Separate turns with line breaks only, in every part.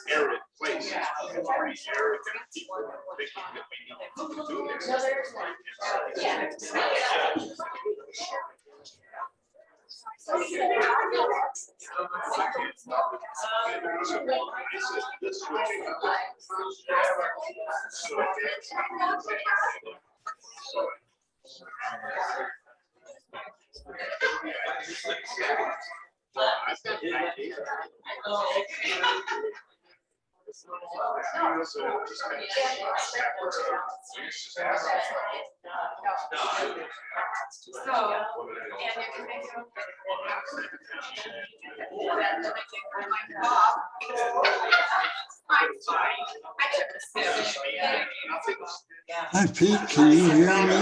Arid place. It's pretty arid. People are thinking that we need to do this.
Hi Pete, can you hear me?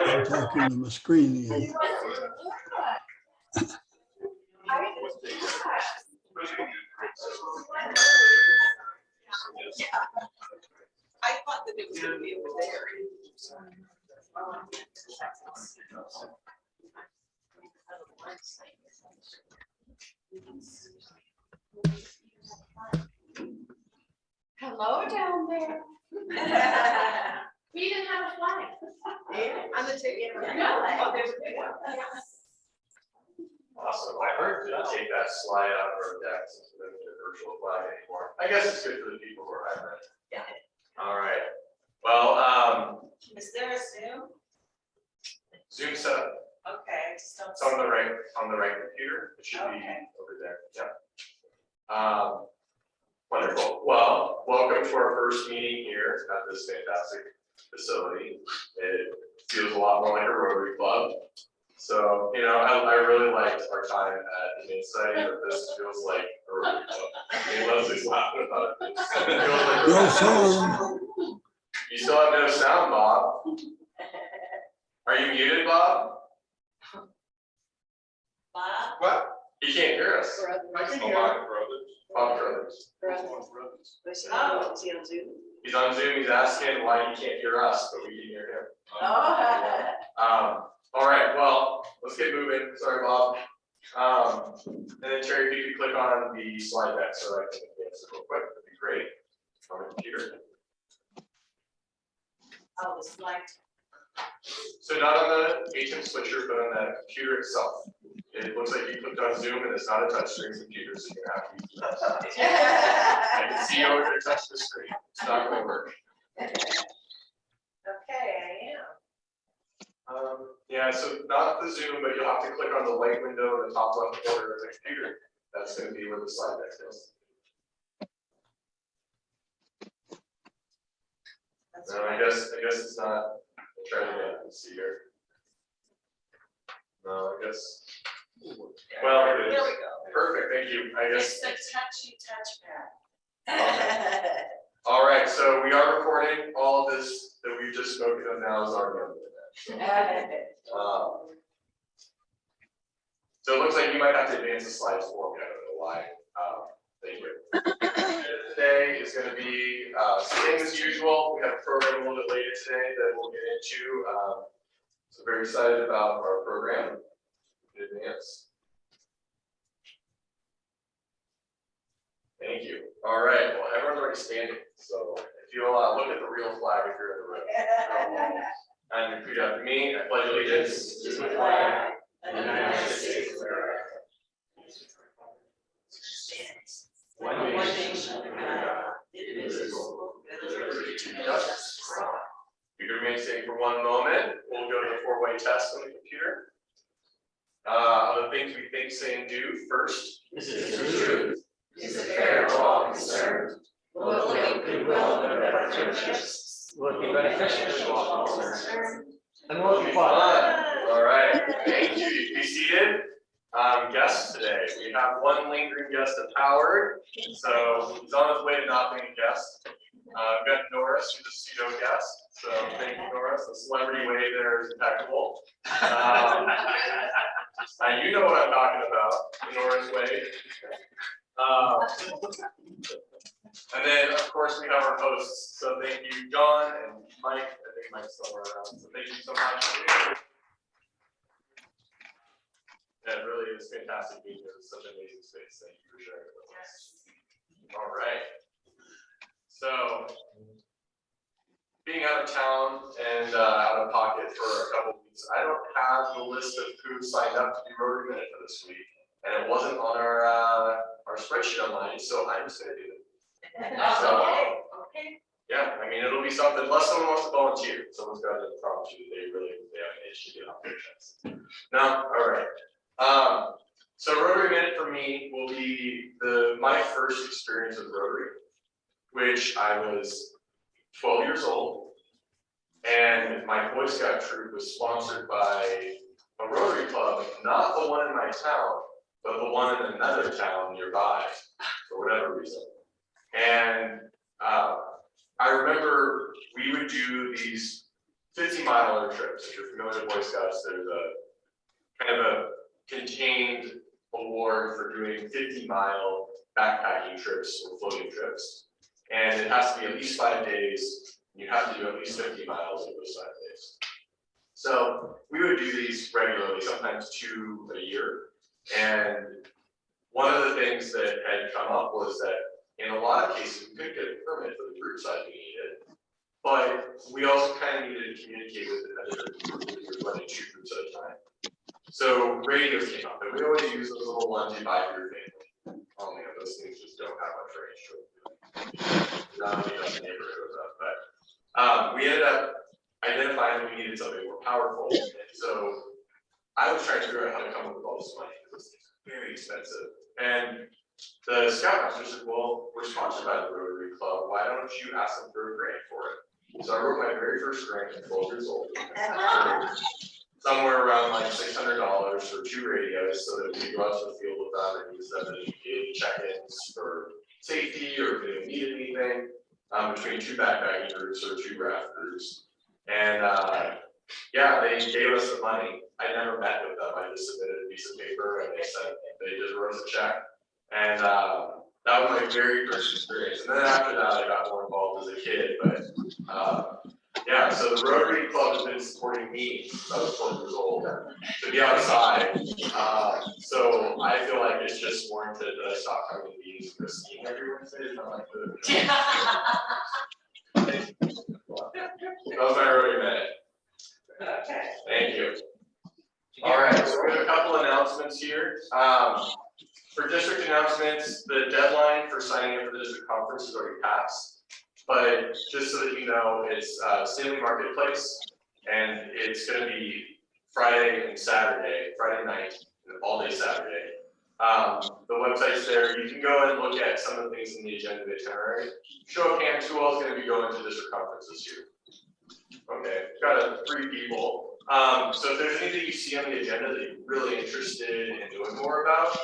I'm talking to my screen here.
I thought that it was going to be over there.
Hello down there. We didn't have a flag.
On the ticket.
No.
Oh, there's a big one.
Awesome. I heard to take that slide out of our deck since we don't do a virtual flag anymore. I guess it's good for the people who are hybrid.
Yeah.
All right. Well,
Is there a Zoom?
Zoom setup.
Okay, I just don't.
It's on the right computer. It should be
Okay.
over there. Yeah. Wonderful. Well, welcome to our first meeting here at this fantastic facility. It feels a lot more like a Rotary Club. So, you know, I really liked our time at Insight, but this feels like a Rotary Club. I mean, Leslie's laughing about it. It feels like a
No
Rotary Club.
sound.
You still have no sound, Bob. Are you muted, Bob?
Bob?
What? He can't hear us.
I can
hear Bob Brothers.
Oh, is he on Zoom?
He's on Zoom. He's asking why he can't hear us, but we can hear him. All right. Well, let's get moving. Sorry, Bob. And then Terry, if you could click on the slide deck so I can advance it real quick, that'd be great. On the computer.
Oh, the slide.
So not on the HM switcher, but on the computer itself. It looks like you clicked on Zoom and it's not a touchscreen computer, so you're gonna have to use that. I can see you over there touch the screen. It's not gonna work.
Okay, I am.
Yeah, so not the Zoom, but you'll have to click on the light window in the top left corner of the computer. That's gonna be where the slide deck is. No, I guess it's not. I'll try it again. Let's see here. No, I guess. Well, it is.
There we go.
Perfect, thank you. I guess.
It's the touchy touchpad.
All right, so we are recording all of this that we've just spoken of now as our memory. So it looks like you might have to advance the slides for me. I don't know why. Thank you. Today is going to be same as usual. We have a program a little bit later today that we'll get into. So very excited about our program in advance. Thank you. All right. Well, everyone's already standing. So if you'll look at the real flag if you're in the room. And repeat after me. I pledge allegiance to the flag of the United States of America. One nation under God, indivisible, with liberty and justice for all. You can remain standing for one moment. We'll go to the four-way test on the computer. Other things we think, say, and do first. Is it the truth? Is it fair to all concerned? Will it bring goodwill and better friendships?
Will it be beneficial to all concerned? And will it be
Fun.
fun?
All right. Thank you. You can be seated. Guests today. We have one lingering guest of Howard. So he's on his way to not being a guest. We've got Norris, who's a pseudo guest. So thank you, Norris. The celebrity wave there is impeccable. You know what I'm talking about, the Norris wave. And then, of course, we have our hosts. So thank you, John and Mike. I think Mike's still around. So thank you so much. It was fantastic being here. It was such an amazing space. Thank you for sharing it with us. All right. So, being out of town and out of pocket for a couple weeks, I don't have the list of who signed up to be Rotary Minute for this week, and it wasn't on our spreadsheet online, so I'm just gonna do it. So,
Okay.
yeah, I mean, it'll be something, unless someone wants to volunteer, someone's got to promise you that they have an itch to get off their chest. No, all right. So Rotary Minute for me will be my first experience with Rotary, which I was 12 years old, and my Boy Scout troop was sponsored by a Rotary Club, not the one in my town, but the one in another town nearby, for whatever reason. And I remember we would do these 50-mile trips. If you're familiar with Boy Scouts, there's a kind of a contained award for doing 50-mile backpacking trips or floating trips. And it has to be at least 5 days. You have to do at least 50 miles in those 5 days. So we would do these regularly, sometimes 2 a year. And one of the things that had come up was that in a lot of cases, we couldn't get a permit for the group size we needed, but we also kind of needed to communicate with the group. We were running 2 groups at a time. So radios came up, and we always use those little ones you buy for your family. Oh man, those things just don't have much range to them. Not only does the neighborhood goes up, but we ended up identifying that we needed something more powerful. And so I was trying to figure out how to come up with all this money because it's very expensive. And the Scoutmaster said, well, we're sponsored by the Rotary Club. Why don't you ask them for a grant for it? So I wrote my very first grant at 12 years old. Somewhere around like $600 for 2 radios so that we could go out to the field with them and use them as daily check-ins for safety or if they needed anything between 2 backpacking groups or 2 raft groups. And yeah, they gave us the money. I never met with them. I just submitted a piece of paper and they just wrote us a check. And that was my very first experience. And then after that, I got more involved as a kid. But yeah, so the Rotary Club has been supporting me since I was 12 years old to be outside. So I feel like it's just warranted that I stop coming to meetings and go skiing every Wednesday. Not like that was my Rotary Minute.
Okay.
Thank you. All right, so we have a couple announcements here. For district announcements, the deadline for signing up for the district conference is already passed. But just so that you know, it's Stanley Marketplace, and it's going to be Friday and Saturday, Friday night, and all day Saturday. The website's there. You can go and look at some of the things in the agenda of the itinerary. Show of hands, who else is going to be going to district conference this year? Okay, got 3 people. So if there's anything you see on the agenda that you're really interested in doing more about,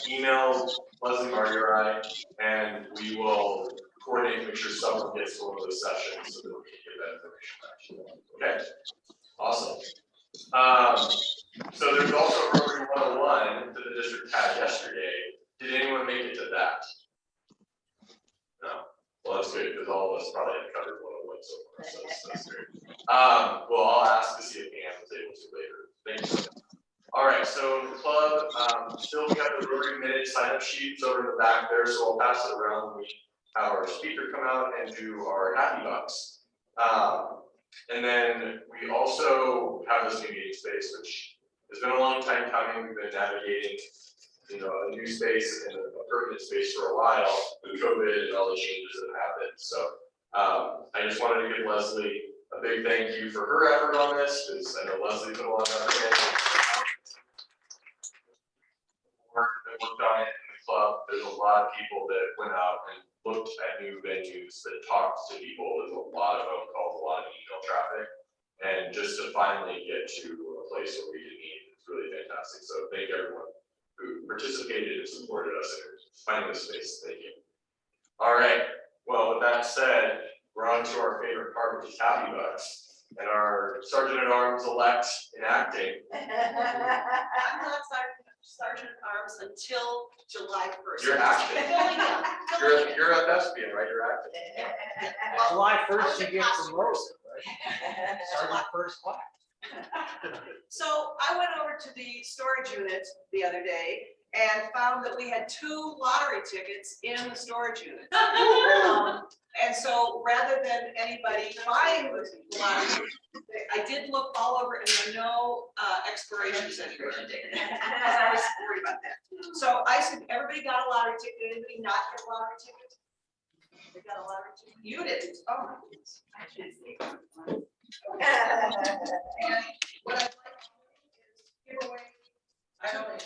email Leslie Marty or I, and we will coordinate to make sure someone gets to one of those sessions so that we can get that information back to you. Okay, awesome. So there's also Rotary 101 that the district had yesterday. Did anyone make it to that? No. Well, that's good because all of us probably had covered 101 so far, so that's great. Well, I'll ask to see if Anne was able to later. Thank you. All right, so the club, still we have the Rotary Minute sign-up sheets over in the back there, so I'll pass it around when we have our speaker come out and do our happy bucks. And then we also have this new meeting space, which has been a long time coming. We've been navigating, a new space and a permanent space for a while with COVID and all the changes that have happened. So I just wanted to give Leslie a big thank you for her effort on this, because I know Leslie put a lot of effort in. Work that worked on it in the club. There's a lot of people that went out and looked at new venues, that talked to people. There's a lot of phone calls, a lot of email traffic, and just to finally get to a place where we can meet, it's really fantastic. So thank everyone who participated and supported us in finding this space. Thank you. All right. Well, with that said, we're on to our favorite part, which is happy bucks, and our Sergeant at Arms elect in acting.
I'm not Sergeant at Arms until July 1st.
You're acting. You're a thespian, right? You're acting.
July 1st, you get promoted, right? Start my first class.
So I went over to the storage unit the other day and found that we had 2 lottery tickets in the storage unit. And so rather than anybody buying the lottery, I did look all over and there are no expirations anywhere. I was worried about that. So I said, everybody got a lottery ticket, anybody not get a lottery ticket? They got a lottery ticket? You didn't, oh my goodness. And what I'd like to do is give away. I don't.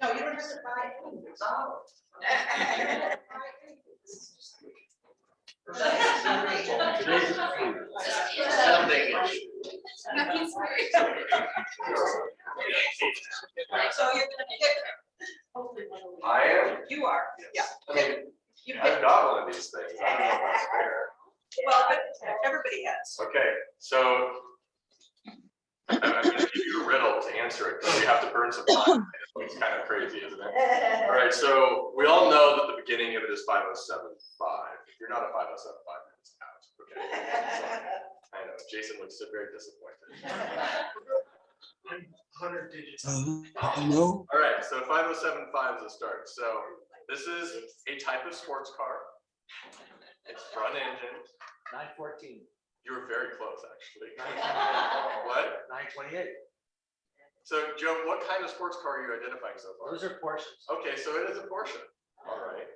No, you don't have to buy anything. Oh. You don't have to buy anything. This is just free.
Today's is free. Sounding.
Nothing's free.
So you're gonna pick.
I am.
You are, yeah.
I mean,
You
I've
pick,
got one of these things. I don't know if that's fair.
well, but everybody has.
Okay, so I'm gonna give you a riddle to answer it, because you have to burn some time. It's kind of crazy, isn't it? All right, so we all know that the beginning of it is 5075. If you're not a 5075, it's out. Okay. So, I know, Jason looks so very disappointed.
100 digits.
I know.
All right, so 5075 is the start. So this is a type of sports car. It's front engine.
914.
You were very close, actually.
928.
What?
928.
So Joe, what kind of sports car are you identifying so far?
Those are Porsches.
Okay, so it is a Porsche. All right.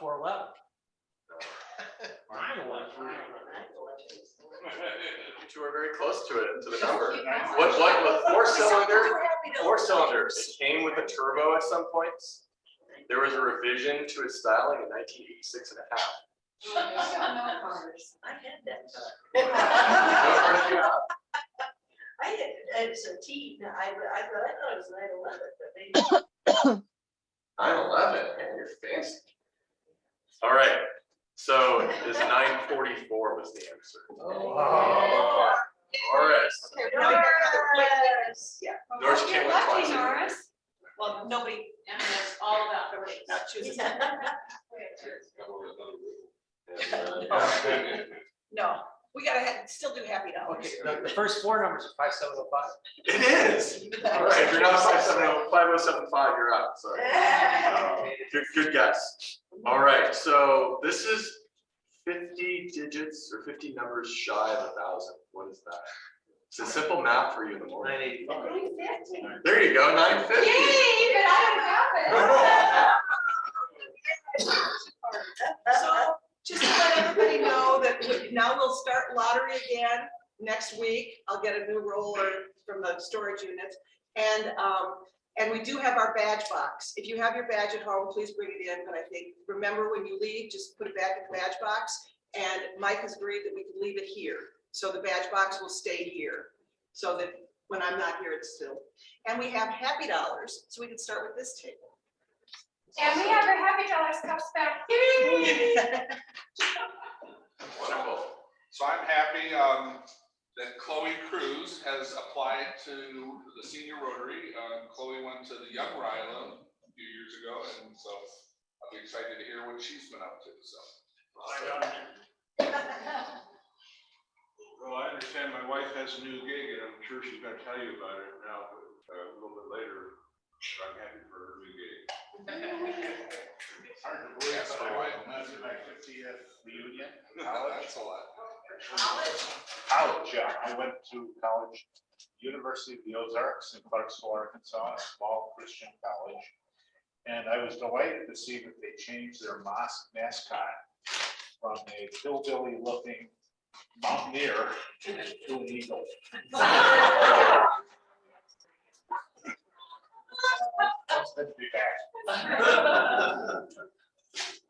411.
No.
911.
You two are very close to it, to the number. What, four-cylinder? Four-cylinder. It came with a turbo at some points. There was a revision to its styling in 1986 and a half.
I had that.
What car did you have?
I had, it's a T, I thought it was 911, but maybe.
911, man, you're fancy. All right, so this 944 was the answer.
Oh.
Norris.
Norris.
Yeah,
Norris came with
Lucky,
twice.
Norris.
well, nobody,
And it's all about the race.
not choosing.
Yeah.
No, we gotta still do happy dollars.
Okay, the first 4 numbers are 5705.
It is. All right, if you're not 5075, you're out. Sorry. Good guess. All right, so this is 50 digits or 50 numbers shy of 1,000. What is that? It's a simple math for you in the morning.
985.
There you go, 950.
Yay, but I don't have it.
So just to let everybody know that now we'll start lottery again next week. I'll get a new roller from the storage unit. And we do have our badge box. If you have your badge at home, please bring it in. But I think, remember when you leave, just put it back in the badge box. And Mike has agreed that we can leave it here. So the badge box will stay here. So that when I'm not here, it's still. And we have happy dollars. So we can start with this table.
And we have our Happy Dollars cups back. Yay!
Wonderful.
So I'm happy that Chloe Cruz has applied to the senior Rotary. Chloe went to the Young Ryland a few years ago, and so I'll be excited to hear what she's been up to. So.
Well, I understand my wife has a new gig, and I'm sure she's gonna tell you about it now, but a little bit later. I'm happy for her new gig. Hard to believe,
Yes,
but
my wife.
I'm at my 50th reunion.
That's a lot.
College, yeah. I went to college, University of the Ozarks in Clarksville, Arkansas, a small Christian college. And I was delighted to see that they changed their mascot from a hillbilly looking mountaineer to an eagle. That's good to be back.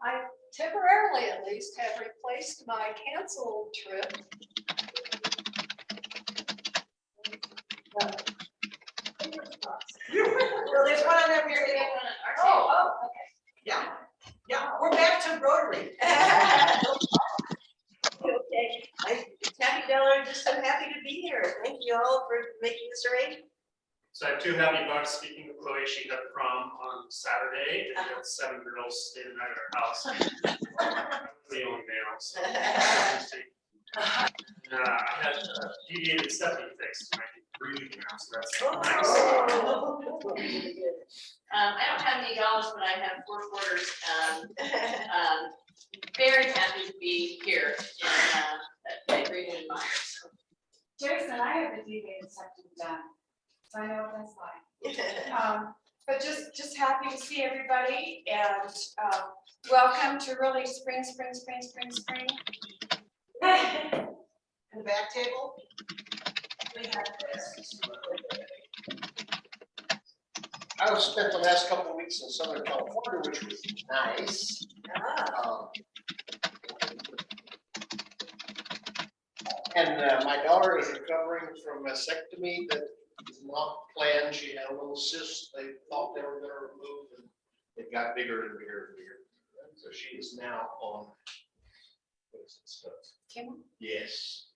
I temporarily at least have replaced my canceled trip.
Well, there's one on every table.
Oh, okay.
Yeah, yeah, we're back to Rotary.
Okay, Happy Dollar, just so happy to be here. Thank you all for making this arrangement.
So I have 2 happy bucks. Speaking of Chloe, she had prom on Saturday, and we had 7 girls staying the night at her house. The only male. So. I had deviated septic fixed in my breathing now, so that's
Oh.
nice.
I don't have any dollars, but I have 4 quarters. Very happy to be here at Greenwood Myers.
Jason, I have a deed inspection done, so I know what that's like. But just happy to see everybody and welcome to really spring.
In the back table?
We have this.
I was spent the last couple of weeks in Southern California, which was nice. And my daughter is recovering from a mastectomy that was not planned. She had a little cyst. They thought they were gonna remove, and it got bigger and bigger and bigger. So she is now on. What is it, stuff?
Chemo?
Yes.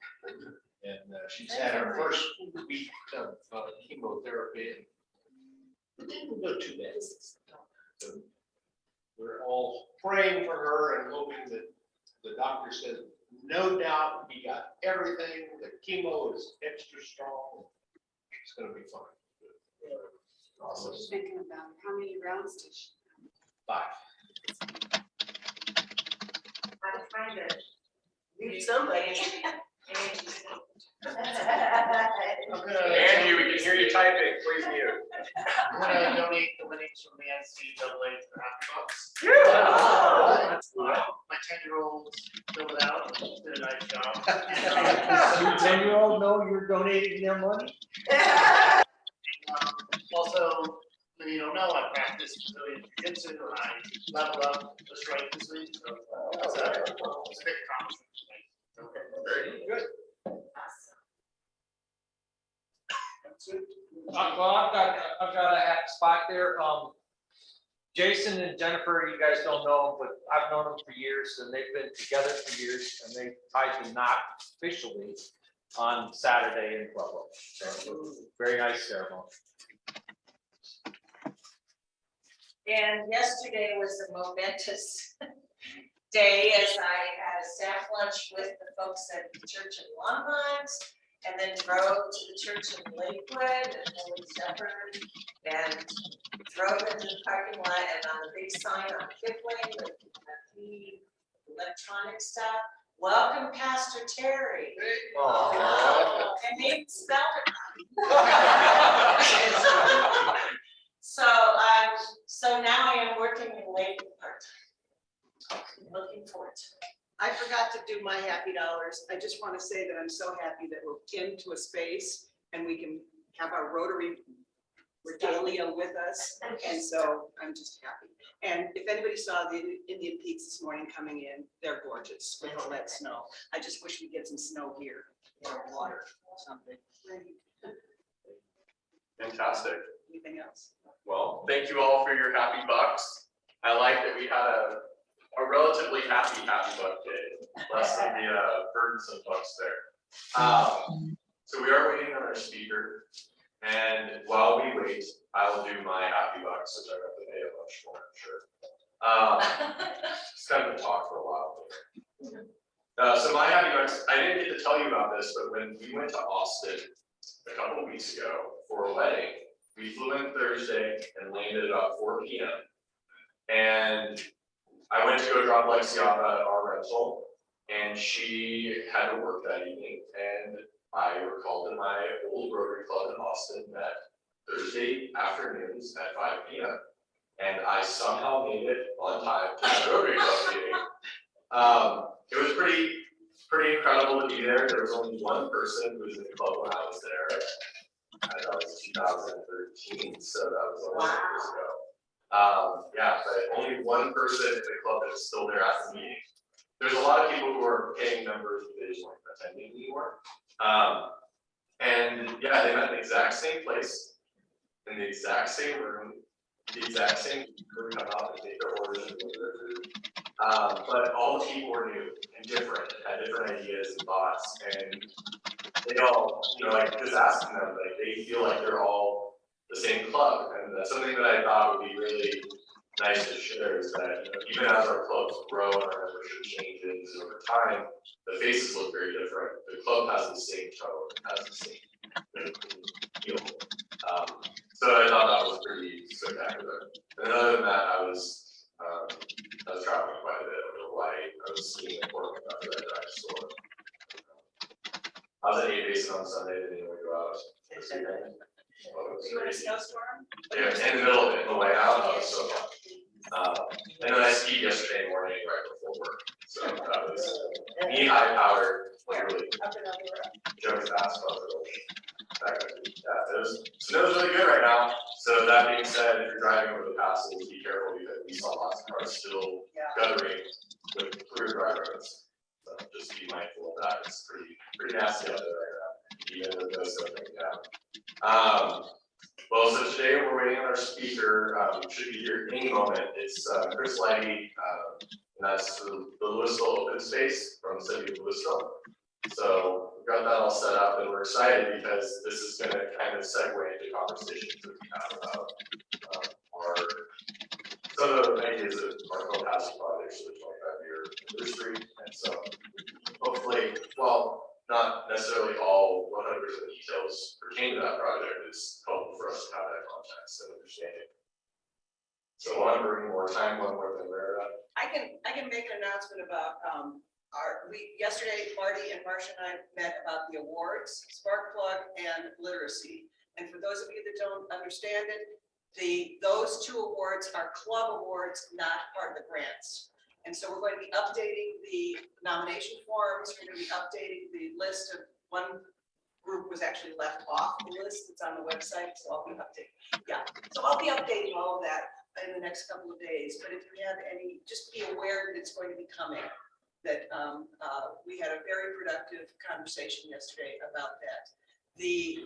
And she's had her first week of chemotherapy. And it didn't go too bad. So we're all praying for her and hoping that the doctor says, no doubt, he got everything. The chemo is extra strong. It's gonna be fine. Awesome.
Just thinking about how many rounds did she?
5.
I'm trying to mute somebody.
Andy, we can hear you typing, please mute.
I'm gonna donate the winnings from the NCAA to the Happy Bucks. My 10-year-old filled it out and did a nice job.
Does your 10-year-old know you're donating their money?
Also, many you don't know, I practiced Brazilian jiu-jitsu. I leveled up just right this week. So it's a big accomplishment.
Very good.
Well, I've got a happy spot there. Jason and Jennifer, you guys don't know, but I've known them for years, and they've been together for years, and they tied the knot officially on Saturday in Pueblo. So, very nice ceremony.
And yesterday was a momentous day as I had a staff lunch with the folks at the church in Longmont, and then drove to the church in Lakewood and Holy Shepherd, and drove into the parking lot, and on the big sign on Kipling, the electronic stuff, welcome Pastor Terry. And they spelled it wrong. So now I am working in Lakewood part-time. Looking forward to it.
I forgot to do my happy dollars. I just want to say that I'm so happy that we're into a space and we can have our Rotary regalia with us. And so I'm just happy. And if anybody saw the Indian Peaks this morning coming in, they're gorgeous with all that snow. I just wish we'd get some snow here or water or something.
Fantastic.
Anything else?
Well, thank you all for your happy bucks. I like that we had a relatively happy buck day, less than the burdensome bucks there. So we are waiting on our speaker, and while we wait, I will do my happy bucks, which I have to pay a bunch for, I'm sure. Just kind of talk for a while. So my happy bucks, I didn't get to tell you about this, but when we went to Austin a couple of weeks ago for a wedding, we flew in Thursday and landed about 4 p.m. And I went to go drop Lexi off at our rental, and she had to work that evening, and I were called to my old Rotary Club in Austin that Thursday afternoons at 5 p.m. And I somehow made it on time to the Rotary Club meeting. It was pretty incredible to be there. There was only one person who was in the club when I was there. And that was 2013, so that was 11 years ago. Yeah, but only one person in the club that is still there at the meeting. There's a lot of people who are paying members who they just aren't attending anymore. And yeah, they met in the exact same place, in the exact same room, the exact same people come out and take their orders and deliver their food. But all the people were new and different, had different ideas and thoughts, and they all, like just asking them, like they feel like they're all the same club, and that's something that I thought would be really nice to share is that even as our clubs grow and our membership changes over time, the faces look very different. The club has the same tone, has the same So I thought that was pretty spectacular. And other than that, I was traveling quite a bit over Hawaii. I was skiing in Portland after that drive, so. I was at A Basin on Sunday, didn't even go out. This weekend. Well, it was
You were in a
crazy.
snowstorm?
Yeah, in the middle of it, on the way out, I was so. And then I skied yesterday morning right before work, so that was knee high power, really
Up and over.
jumping fast. Yeah, snow is really good right now. So that being said, if you're driving over the passes, be careful because we saw lots of cars still guttering with clear dry roads. So just be mindful of that. It's pretty nasty out there right now, even with those stuff coming down. Well, so today we're waiting on our speaker. Should be here any moment. It's Chris Lichty, and that's the Louisville open space from the city of Louisville. So we've got that all set up, and we're excited because this is going to kind of segue into conversations that we have about some of the ideas of our co-housing projects for the 25-year anniversary. And so hopefully, well, not necessarily all 100% details pertain to that project. It's helpful for us to have that context and understanding. So I want to bring more time, one more than rare.
I can make an announcement about, yesterday, Marty and Marcia and I met about the awards, Spark Plug and Literacy. And for those of you that don't understand it, those two awards are club awards, not part of the grants. And so we're going to be updating the nomination forms. We're going to be updating the list of one group was actually left off the list that's on the website. So I'll be updating. Yeah, so I'll be updating all of that in the next couple of days. But if you have any, just be aware that it's going to be coming. That we had a very productive conversation yesterday about that.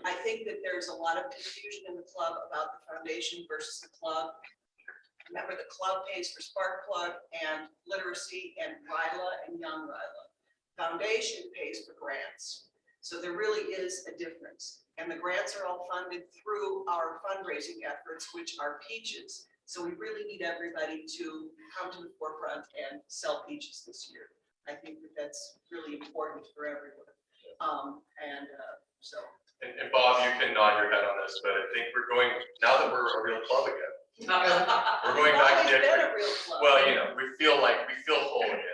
I think that there's a lot of confusion in the club about the foundation versus the club. Remember, the club pays for Spark Plug and Literacy and RILA and Young RILA. Foundation pays for grants. So there really is a difference. And the grants are all funded through our fundraising efforts, which are peaches. So we really need everybody to come to the forefront and sell peaches this year. I think that that's really important for everyone.
And Bob, you can nod your head on this, but I think we're going, now that we're a real club again, we're going back to
a real club.
well, you know, we feel whole again.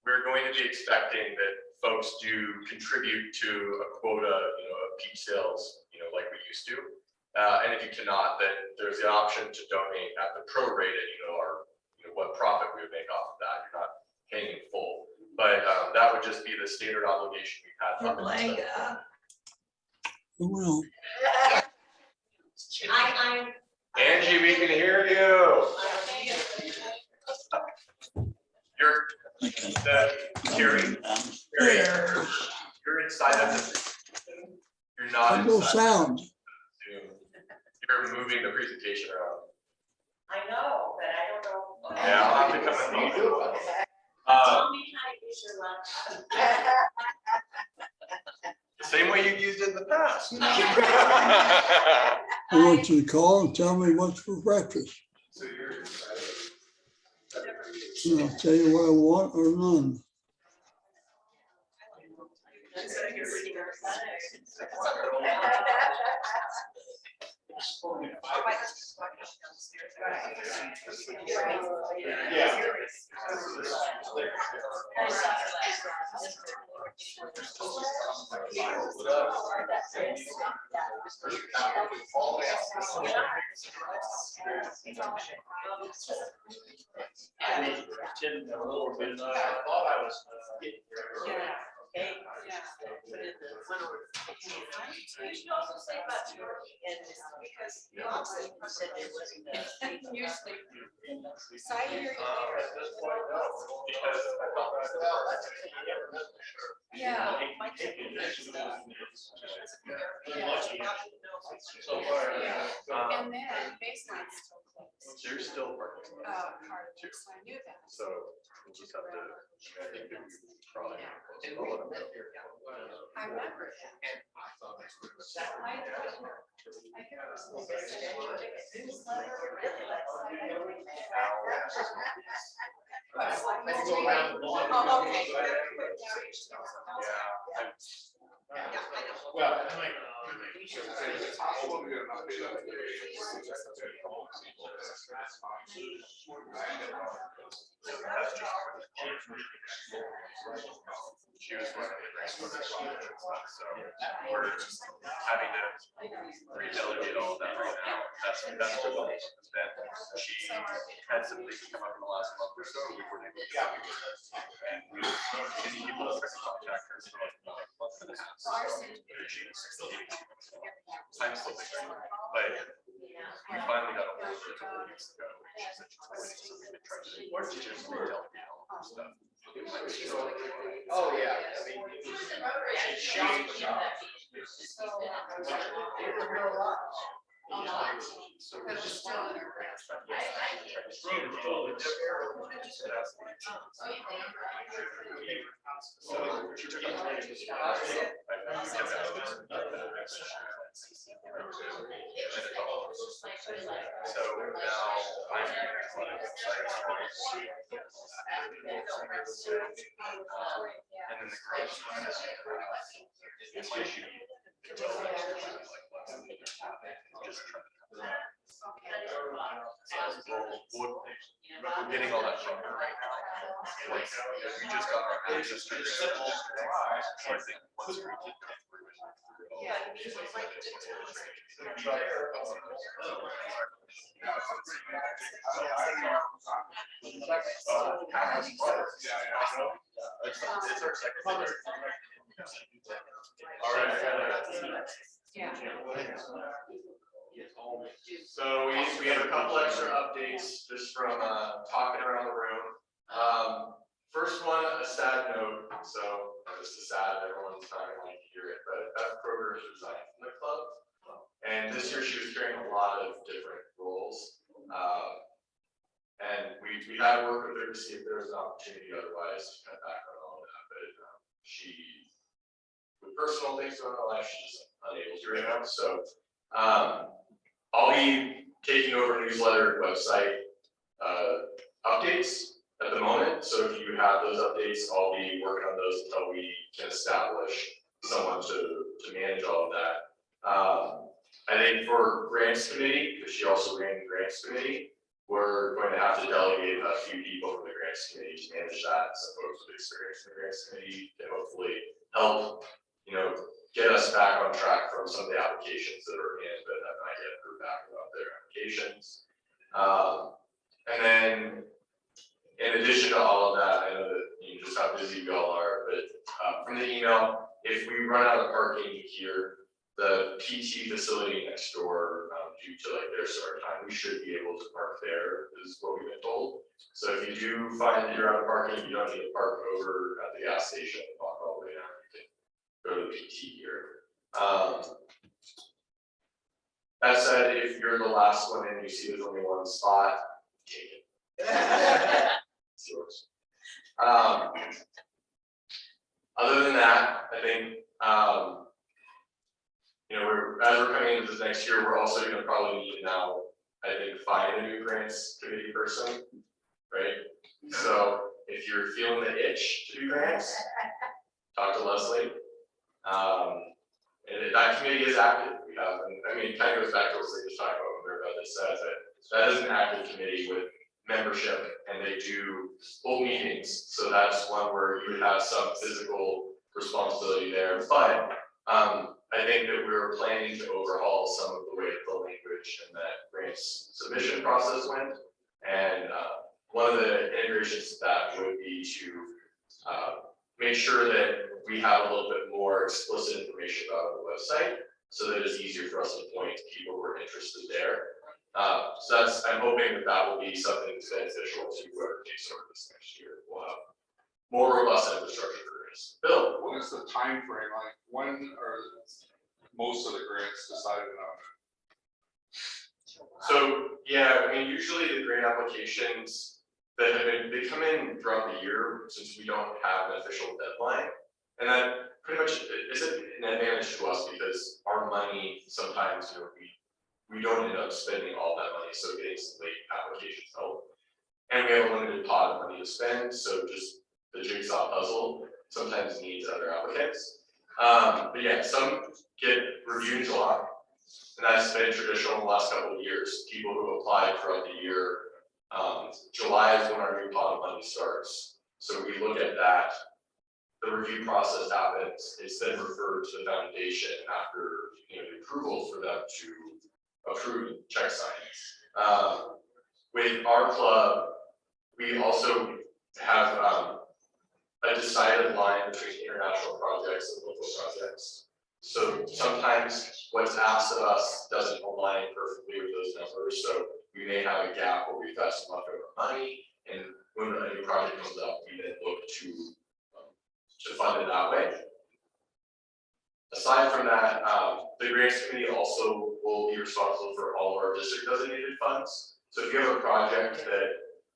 We're going to be expecting that folks do contribute to a quota, of peach sales, like we used to. And if you cannot, then there's the option to donate at the prorated, what profit we would make off of that. You're not paying in full, but that would just be the standard obligation we've had.
Well,
Angie, we can hear you. You're Carrie, you're inside of this. You're not
no
inside.
sound.
You're moving the presentation around.
I know, but I don't know.
Yeah, I'll have to come and meet you.
Tell me how to use your laptop.
The same way you've used it in the past.
I want you to call and tell me what's for breakfast.
So you're excited.
And I'll tell you what I want or none.
You should also say about Turkey and because you also said there wasn't a.
Usually. Side here. Yeah. And then baseline's still closed.
You're still working.
Part of it, so I knew that.
So we'll just have to, I think that we probably.
I remember that. I hear it was a newsletter.
Yeah,
Yeah, I know.
Well,
I'm like,
It's possible to get an update on the
She was one of the grants for this one, so we're having to redelegate all of that right now. That's what the issue has been. She had some things come up in the last month or so, we weren't able to get it. And we continue to contact her for like a month and a half. So she's still I'm still thinking, but we finally got a hold of her a couple weeks ago. She said she's going to something to try to do more to just redelegate all of her stuff.
Oh, yeah, I mean, it's shocked.
So now I'm and then the grants it's my issue. We're getting all that from her right now. Like, we just got our access to the schedule today. So I think once we get go through it. It's our second. All right. So we have a couple extra updates just from talking around the room. First one, a sad note. So just a sad, everyone's not going to like to hear it, but Beth Kroger has resigned from the club. And this year she was carrying a lot of different roles. And we had to work with her to see if there was an opportunity otherwise to cut back on all of that. But she, with personal things going on in her life, she's just unable to right now. So I'll be taking over newsletter website updates at the moment. So if you have those updates, I'll be working on those until we can establish someone to manage all of that. I think for grants committee, because she also ran the grants committee, we're going to have to delegate a few people from the grants committee to manage that. Some folks with experience in the grants committee can hopefully help, get us back on track from some of the applications that are in, but have not yet heard back about their applications. And then, in addition to all of that, I know that just how busy you all are, but from the email, if we run out of parking here, the PT facility next door, due to like their start time, we should be able to park there, is what we've been told. So if you do find that you're out of parking, you don't need to park over at the gas station and walk all the way down. You can go to the PT here. That said, if you're the last one and you see there's only one spot, take it. It's yours. Other than that, I think as we're coming into this next year, we're also going to probably need now, I think, find a new grants committee person, right? So if you're feeling the itch to do grants, talk to Leslie. And that committee is active. We have, it kind of goes back to what we were just talking about when we were about this. That is an active committee with membership, and they do full meetings. So that's one where you would have some physical responsibility there. But I think that we're planning to overhaul some of the way the language and that grants submission process went. And one of the integrations to that would be to make sure that we have a little bit more explicit information about the website, so that it's easier for us to point to people who are interested there. So I'm hoping that will be something that's beneficial to whoever takes over this next year. We'll have more robust infrastructure for this. Bill,
What is the time frame? Like, when are most of the grants decided on?
so yeah, usually the grant applications that they come in throughout the year, since we don't have an official deadline. And that pretty much is an advantage to us, because our money sometimes, we don't end up spending all that money, so getting some late applications help. And we have a limited pot of money to spend, so just the jigsaw puzzle sometimes needs other applicants. But yeah, some get reviewed in July. And that's been traditional the last couple of years. People who applied throughout the year, July is when our new pot of money starts. So we look at that. The review process happens. It's then referred to the foundation after the approval for them to approve check signing. With our club, we also have a decided line between international projects and local projects. So sometimes what's asked of us doesn't align perfectly with those numbers, so we may have a gap where we've got some leftover money, and when a new project comes up, we then look to fund it that way. Aside from that, the grants committee also will be responsible for all of our district designated funds. So if you have a project that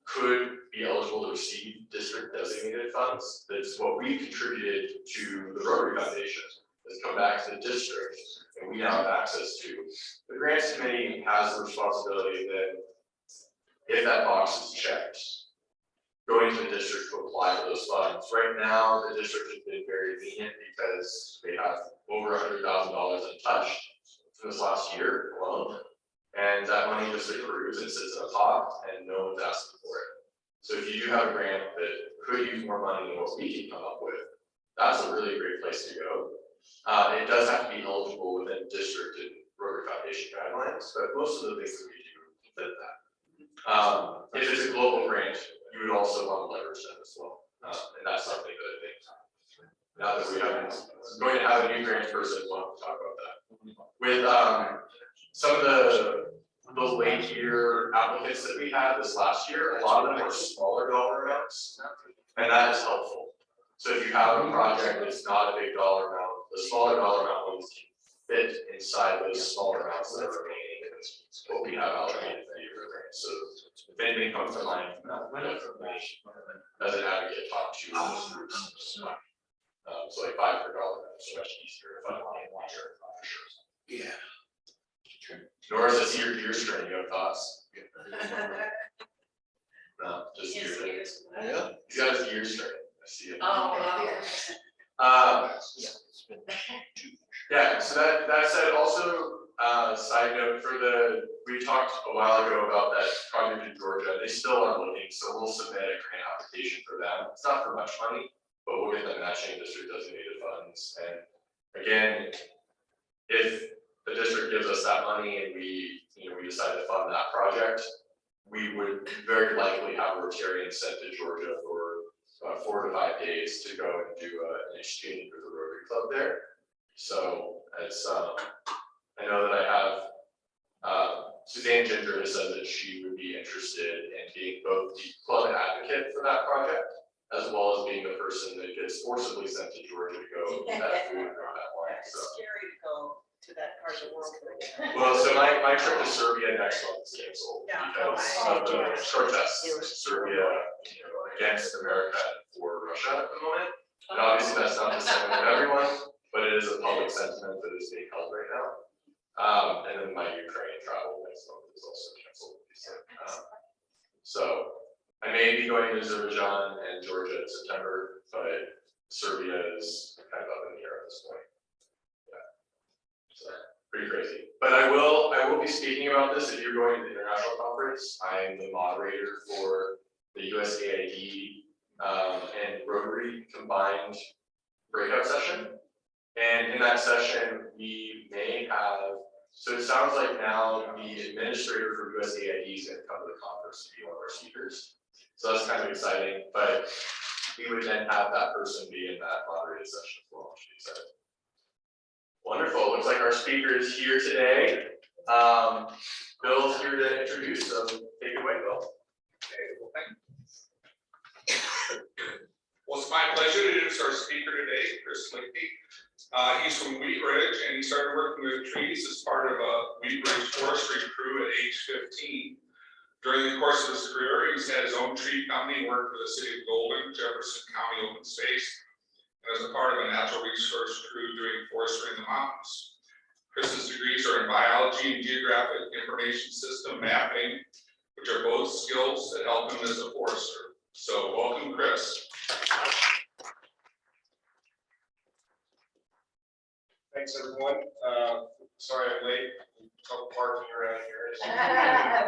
could be eligible to receive district designated funds, that's what we contributed to the Rotary Foundation. Has come back to the district, and we now have access to. The grants committee has the responsibility that if that box is checked, going to the district to apply for those funds. Right now, the district has been very lenient because they have over $100,000 untouched for this last year alone, and that money just accrues and sits in a pot, and no one's asking for it. So if you do have a grant that could use more money than what we can come up with, that's a really great place to go. It does have to be eligible within district and Rotary Foundation guidelines, but most of the things that we do fit that. If it's a global grant, you would also want to leverage that as well. And that's something that I think, now that we haven't, going to have a new grant person, we'll have to talk about that. With some of the late year applicants that we had this last year, a lot of them were smaller dollar amounts, and that is helpful. So if you have a project that's not a big dollar amount, the smaller dollar amount ones can fit inside those smaller amounts that are remaining. That's what we have allocated for the year grant. So if anything comes to mind from that, as an advocate, talk to those groups. So like $500 is much easier if I don't get one year for sure. Yeah. Nor is this your gears training, you have thoughts? No, just gears training. Yeah. He's got his gears training. I see it. Yeah, so that said, also, side note we talked a while ago about that project in Georgia. They still are looking, so we'll submit a grant application for them. It's not for much money, but we'll get them matching district designated funds. And again, if the district gives us that money and we decide to fund that project, we would very likely have a Rotarian sent to Georgia for 4 to 5 days to go and do an exchange with the Rotary Club there. So it's I know that I have Suzanne Ginger has said that she would be interested in being both the club advocate for that project, as well as being the person that gets forcibly sent to Georgia to go get that food from that line.
It's
So.
scary to go to that part of the world.
Well, so my trip to Serbia next month is canceled
Yeah.
because of the protests in Serbia, against America and for Russia at the moment. And obviously that's not the sentiment of everyone, but it is a public sentiment that is being held right now. And then my Ukraine travel next month is also canceled. So I may be going to Azerbaijan and Georgia in September, but Serbia is kind of up in the air at this point. So pretty crazy. But I will be speaking about this if you're going to the international conference. I'm the moderator for the USAID and Rotary combined breakout session. And in that session, we may have, so it sounds like now the administrator for USAID is going to come to the conference to be one of our speakers. So that's kind of exciting, but we would then have that person be in that moderated session as well, which would be exciting. Wonderful. Looks like our speaker is here today. Bill's here to introduce, so take it away, Bill.
Okay, well, thank you. Well, it's my pleasure to introduce our speaker today, Chris Lichty. He's from Wheat Ridge, and he started working with trees as part of a Wheat Ridge forestry crew at age 15. During the course of his career, he's had his own tree company, worked for the city of Golden, Jefferson County Open Space, and as a part of a natural resource crew doing forestry in the mountains. Chris's degrees are in biology and geographic information system mapping, which are both skills that help him as a forester. So welcome, Chris.
Thanks, everyone. Sorry I'm late. Couple parking around here.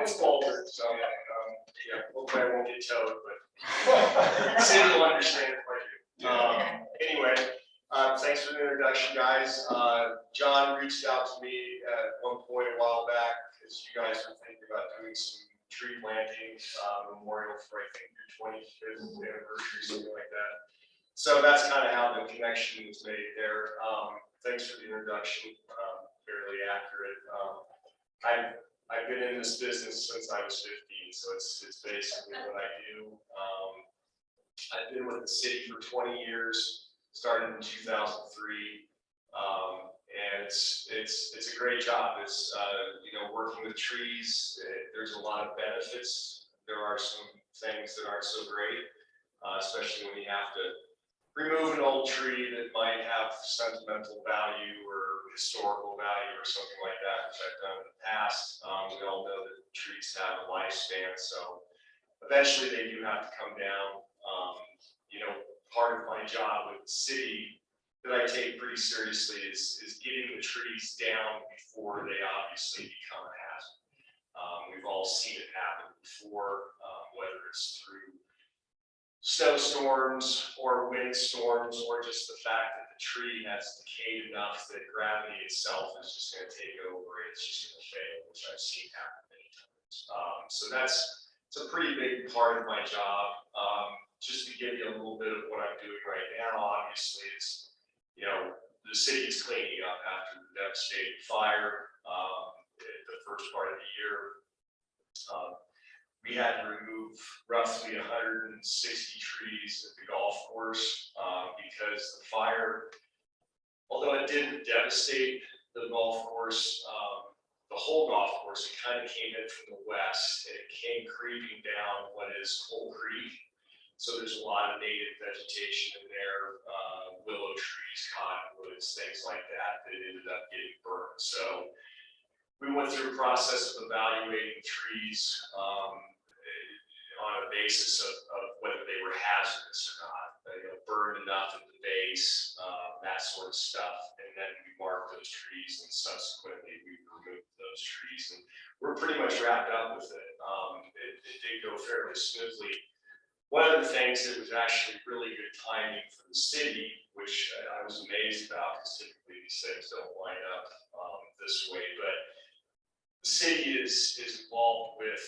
It's Boulder, so, yeah, hopefully I won't get towed, but city will understand if I do. Anyway, thanks for the introduction, guys. John reached out to me at one point a while back, because you guys were thinking about doing some tree planting, memorial for, I think, your 25th anniversary, something like that. So that's kind of how the connection was made there. Thanks for the introduction, fairly accurate. I've been in this business since I was 15, so it's basically what I do. I've been with the city for 20 years, started in 2003. And it's a great job. It's working with trees. There's a lot of benefits. There are some things that aren't so great, especially when you have to remove an old tree that might have sentimental value or historical value or something like that, which I've done in the past. We all know that trees have a lifespan, so eventually they do have to come down. Part of my job with the city that I take pretty seriously is getting the trees down before they obviously become a hazard. We've all seen it happen before, whether it's through snowstorms or windstorms, or just the fact that the tree has decayed enough that gravity itself is just going to take over. It's just going to fail, which I've seen happen many times. So it's a pretty big part of my job. Just to give you a little bit of what I'm doing right now, obviously, is the city is cleaning up after the devastating fire the first part of the year. We had to remove roughly 160 trees at the golf course because the fire, although it didn't devastate the golf course, the whole golf course, it kind of came in from the west and it came creeping down what is Coal Creek. So there's a lot of native vegetation in there, willow trees, cottonwoods, things like that ended up getting burned. So we went through a process of evaluating trees on a basis of whether they were hazardous or not, burned enough at the base, that sort of stuff. And then we marked those trees and subsequently we removed those trees. And we're pretty much wrapped up with it. It did go fairly smoothly. One of the things that was actually really good timing for the city, which I was amazed about, because typically these things don't line up this way, but the city is involved with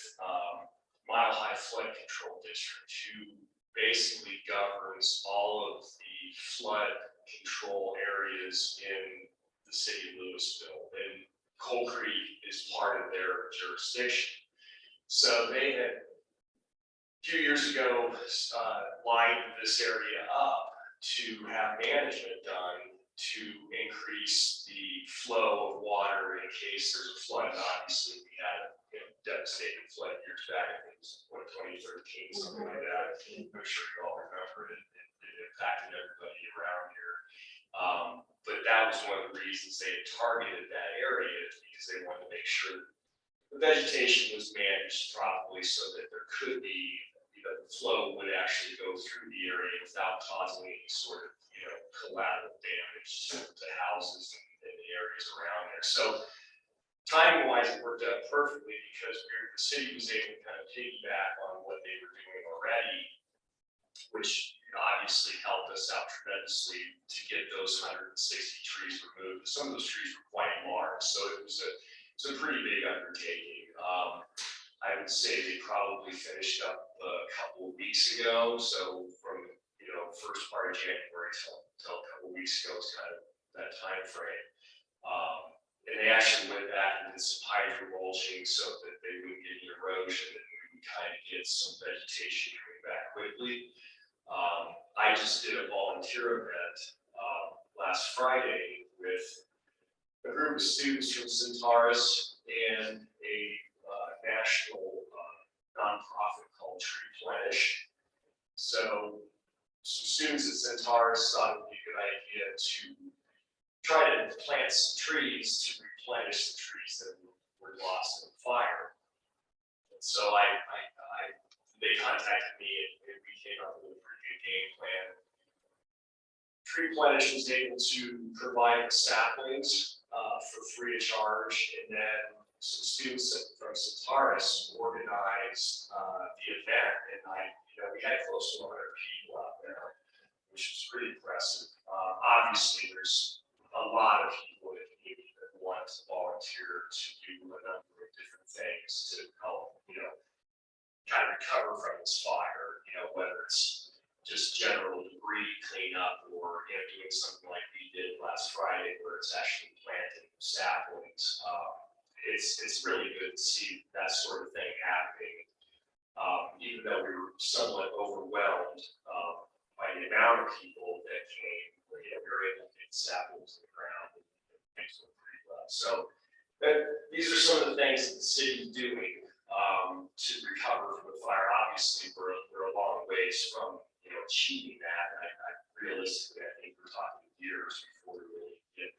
Mile High Flood Control District, who basically governs all of the flood control areas in the city of Louisville, and Coal Creek is part of their jurisdiction. So they had a few years ago lined this area up to have management done to increase the flow of water in case there's a flood. And obviously we had a devastating flood years back, I think it was 2013, something like that. I'm sure you all remember it. It impacted everybody around here. But that was one of the reasons they had targeted that area, because they wanted to make sure the vegetation was managed properly so that there could be, the flow would actually go through the area without causing any sort of, collateral damage to houses and the areas around there. So timing wise, it worked out perfectly because the city was able to kind of piggyback on what they were doing already, which obviously helped us out tremendously to get those 160 trees removed. Some of those trees were quite large, so it's a pretty big undertaking. I would say they probably finished up a couple of weeks ago. So from first part of January till a couple of weeks ago is kind of that time frame. And they actually went back and did some hydro mulching so that they wouldn't get any erosion and we would kind of get some vegetation coming back quickly. I just did a volunteer event last Friday with a group of students from Centaurus and a national nonprofit called Tree Plenish. So some students at Centaurus thought it would be a good idea to try to plant some trees to replenish the trees that were lost in the fire. And so they contacted me and we came up with a pretty good game plan.
Tree Plenty was able to provide the saplings for free of charge, and then some students from Centaurus organized the event, and we had close to 100 people out there, which was pretty impressive. Obviously, there's a lot of people in the community that want to volunteer to do a number of different things to help, kind of recover from this fire, whether it's just general debris cleanup or, doing something like we did last Friday where it's actually planting saplings. It's really good to see that sort of thing happening. Even though we were somewhat overwhelmed by the amount of people that came, we were able to get saplings in the ground and things went pretty well. So these are some of the things that the city is doing to recover from the fire. Obviously, we're a long ways from achieving that. Realistically, I think we're talking years before we really get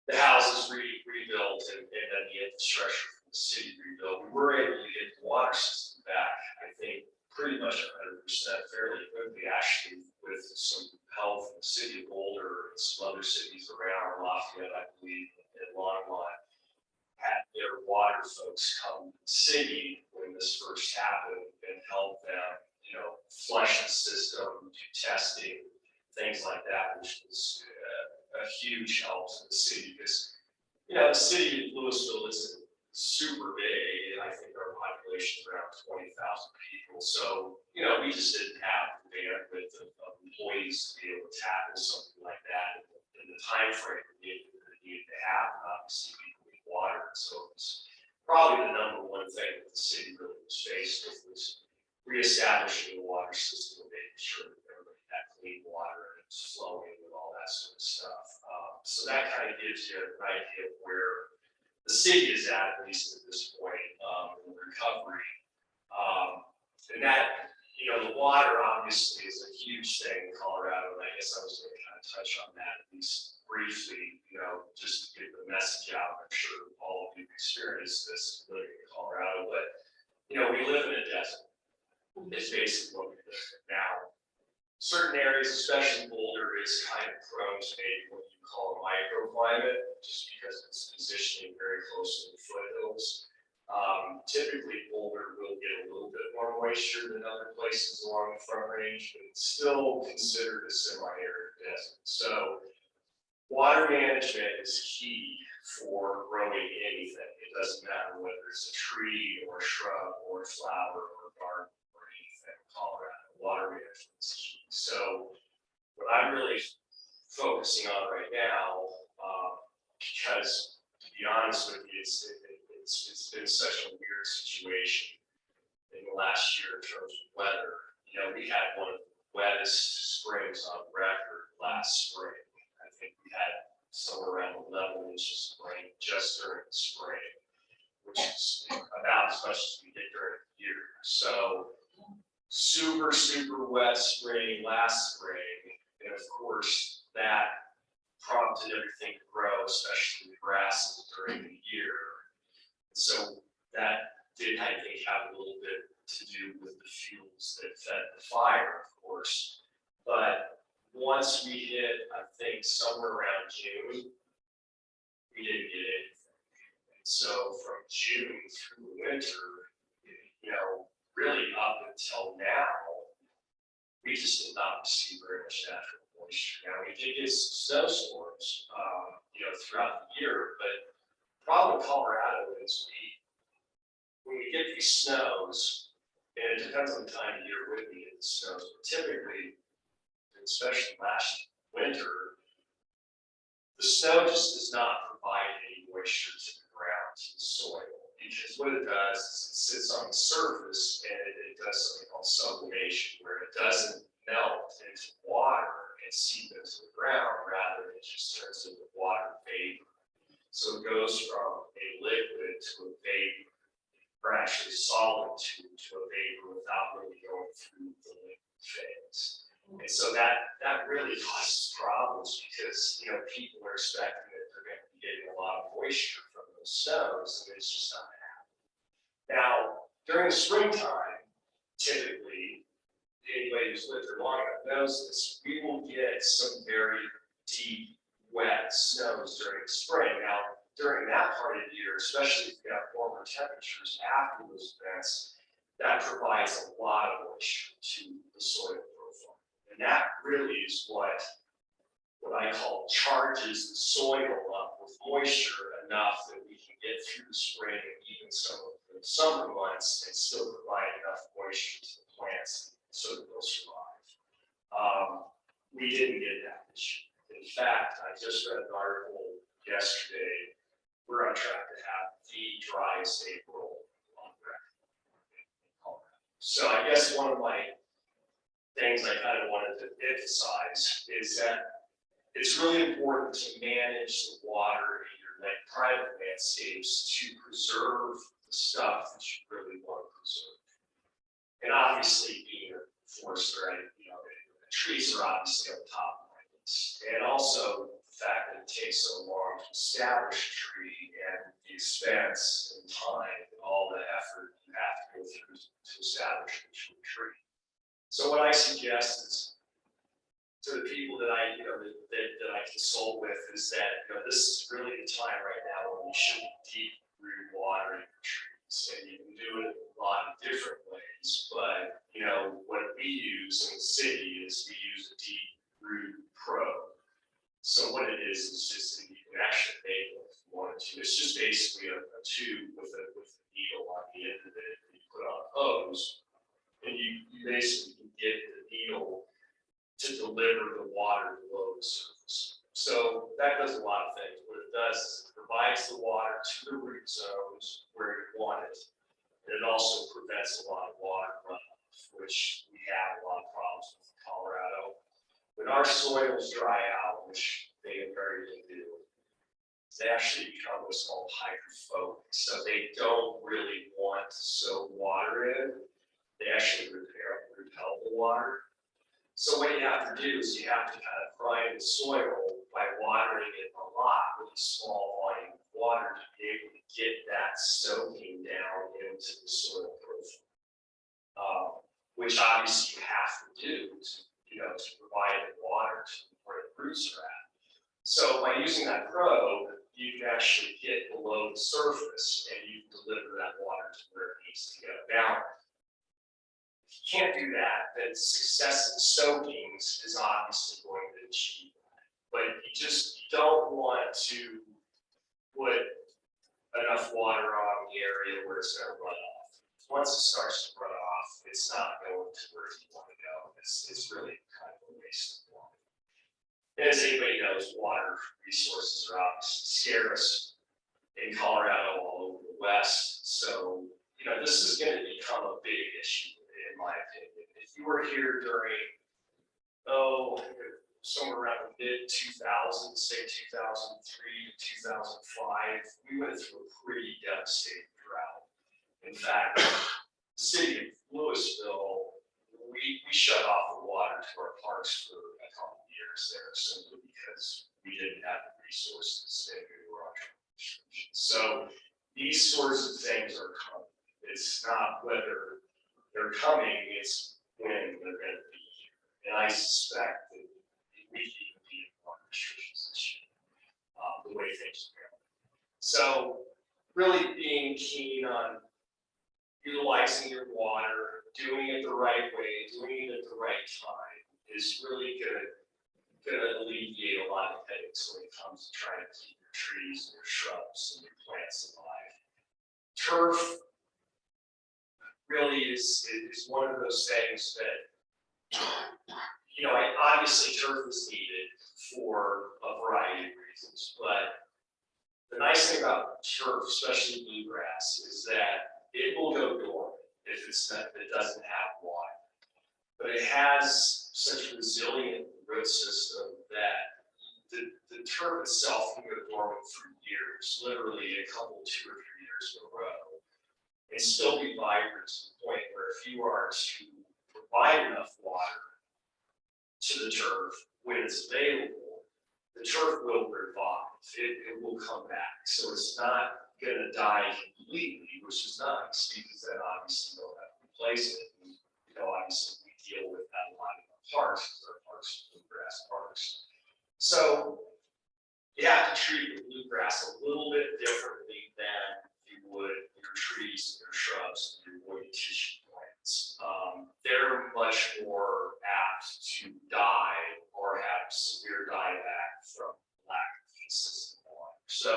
the houses rebuilt and then the infrastructure from the city rebuilt. We were able to get the water system back, I think, pretty much 100% fairly quickly, actually, with some help from the city of Boulder and some other cities around Lafayette, I believe, and Longmont. Had their water folks come to the city when this first happened and help them, flush the system, do testing, things like that, which was a huge help to the city because, the city of Louisville isn't super big, and I think our population is around 20,000 people. So, we just didn't have the bandwidth of employees to be able to tackle something like that in the time frame we needed to have. Obviously, people need water, so it's probably the number one thing that the city really was faced with was reestablishing the water system and making sure that everybody had clean water and it was flowing and all that sort of stuff. So that kind of gives you an idea of where the city is at least at this point, in recovery. And that, the water obviously is a huge thing in Colorado, and I guess I was going to kind of touch on that at least briefly, just to get the message out. I'm sure all of you experienced this living in Colorado, but, we live in a desert. It's basically what we live in now. Certain areas, especially Boulder, is kind of prone to maybe what you call a microclimate, just because it's positioning very close to the foothills. Typically, Boulder will get a little bit more moisture than other places along the Front Range, but it's still considered a semi-arid desert. So, water management is key for growing anything. It doesn't matter whether it's a tree or a shrub or a flower or a garden. Colorado, water management is key. So what I'm really focusing on right now, because to be honest with you, it's been such a weird situation in the last year in terms of weather. We had one of the wettest springs on record last spring. I think we had somewhere around 11 inches of rain just during the spring, which is about as much as we get during the year. So super, super wet spring last spring, and of course that prompted everything to grow, especially the grasses during the year. So that did, I think, have a little bit to do with the fuels that fed the fire, of course. But once we hit, I think, somewhere around June, we didn't get anything. And so from June through the winter, really up until now, we just did not receive very much natural moisture. Now we did get some snowstorms, throughout the year, but the problem in Colorado is when we get these snows, and it depends on the time of year when we get the snows, but typically, especially last winter, the snow just does not provide any moisture to the ground, to the soil. Because what it does is it sits on the surface and it does something called sublimation, where it doesn't melt into water and seep into the ground, rather it just turns into water vapor. So it goes from a liquid to a vapor, or actually solid to a vapor without really going through the liquid phase. And so that really causes problems because people are expecting that they're going to be getting a lot of moisture from those snows, and it's just not happening. Now, during the springtime, typically, anybody anybody who's lived here long enough knows this, we will get some very deep, wet snows during the spring. Now, during that part of the year, especially if you have warmer temperatures after those events, that provides a lot of moisture to the soil profile. And that really is what I call charges the soil up with moisture enough that we can get through the spring and even some of the summer months and still provide enough moisture to the plants so that they'll survive. We didn't get that this year. In fact, I just read an article yesterday. We're on track to have the driest April on record. So I guess one of my things I kind of wanted to emphasize is that it's really important to manage the water in your private landscapes to preserve the stuff that you really want to preserve. And obviously, being a forester, the trees are obviously on top of my list. And also the fact that it takes so long to establish a tree and the expense and time and all the effort you have to go through to establish a tree. So what I suggest is to the people that I consult with is that this is really the time right now when we should be deep root watering the trees, and you can do it a lot of different ways. But what we use in the city is we use a deep root probe. So what it is just that you can actually make it if you wanted to. It's just basically a tube with a needle on the end of it that you put on a hose, and you basically can get the needle to deliver the water below the surface. So that does a lot of things. What it does is it provides the water to the root zones where you want it. And it also prevents a lot of water runoff, which we have a lot of problems with in Colorado. When our soils dry out, which they invariably do, they actually become what's called hydrophobic. So they don't really want to soak water in. They actually repel the water. So what you have to do is you have to kind of prime the soil by watering it a lot with a small volume of water to be able to get that soaking down into the soil profile, which obviously you have to do to provide the water to where the roots are at. So by using that probe, you can actually get below the surface and you can deliver that water to where it needs to go. Now, if you can't do that, then successive soakings is obviously going to achieve that. But you don't want to put enough water on the area where it's going to run off. Once it starts to run off, it's not going to where you want to go. It's really kind of a waste of water. And as anybody knows, water resources are obviously scarce in Colorado, all over the West. So, this is going to become a big issue, in my opinion. If you were here during, somewhere around the mid-2000s, say 2003 to 2005, we went through a pretty devastating drought. In fact, the city of Louisville, we shut off the water to our parks for a couple of years there, simply because we didn't have the resources and we were under restrictions. So these sorts of things are coming. It's not whether they're coming, it's when they're going to be here. And I suspect that we can even be in water restrictions this year, the way things are going. So really being keen on utilizing your water, doing it the right way, doing it at the right time is really going to alleviate a lot of headaches when it comes to trying to keep your trees and your shrubs and your plants alive. Turf really is one of those things that, obviously turf is needed for a variety of reasons, but the nice thing about turf, especially bluegrass, is that it will go dormant if it doesn't have water. But it has such a resilient root system that the turf itself can go dormant for years, literally a couple, 2 or 3 years in a row, and still be vibrant to the point where if you are to provide enough water to the turf when it's available, the turf will revive. It will come back. So it's not going to die completely, which is nice because then obviously you'll have to replace it. And, obviously we deal with that a lot in our parks, because our parks are bluegrass parks. So you have to treat the bluegrass a little bit differently than you would your trees, your shrubs, your woody tissue plants. They're much more apt to die or have severe dieback from lack of consistent water. So